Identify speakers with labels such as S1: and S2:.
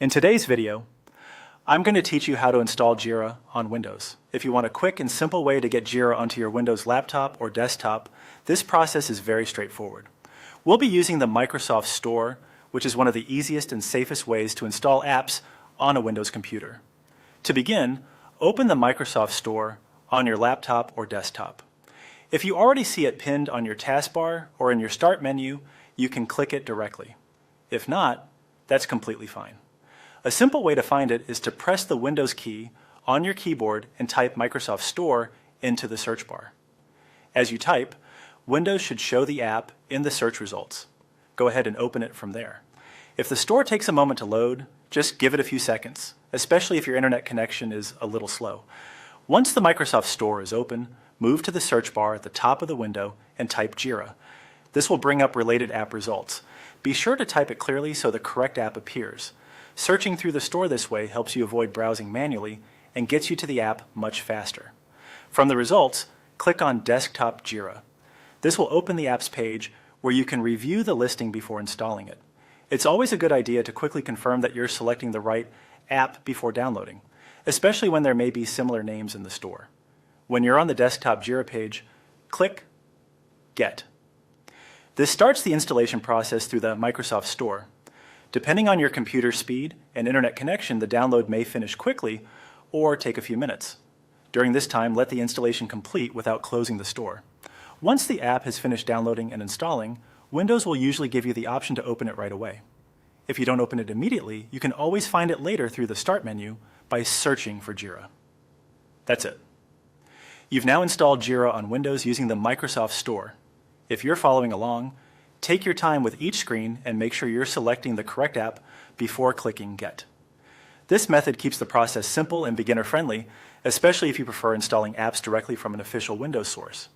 S1: In today's video, I'm going to teach you how to install Jira on Windows. If you want a quick and simple way to get Jira onto your Windows laptop or desktop, this process is very straightforward. We'll be using the Microsoft Store, which is one of the easiest and safest ways to install apps on a Windows computer. To begin, open the Microsoft Store on your laptop or desktop. If you already see it pinned on your taskbar or in your Start menu, you can click it directly. If not, that's completely fine. A simple way to find it is to press the Windows key on your keyboard and type Microsoft Store into the search bar. As you type, Windows should show the app in the search results. Go ahead and open it from there. If the store takes a moment to load, just give it a few seconds, especially if your internet connection is a little slow. Once the Microsoft Store is open, move to the search bar at the top of the window and type Jira. This will bring up related app results. Be sure to type it clearly so the correct app appears. Searching through the store this way helps you avoid browsing manually and gets you to the app much faster. From the results, click on Desktop Jira. This will open the apps page where you can review the listing before installing it. It's always a good idea to quickly confirm that you're selecting the right app before downloading, especially when there may be similar names in the store. When you're on the Desktop Jira page, click Get. This starts the installation process through the Microsoft Store. Depending on your computer speed and internet connection, the download may finish quickly or take a few minutes. During this time, let the installation complete without closing the store. Once the app has finished downloading and installing, Windows will usually give you the option to open it right away. If you don't open it immediately, you can always find it later through the Start menu by searching for Jira. That's it. You've now installed Jira on Windows using the Microsoft Store. If you're following along, take your time with each screen and make sure you're selecting the correct app before clicking Get. This method keeps the process simple and beginner-friendly, especially if you prefer installing apps directly from an official Windows source.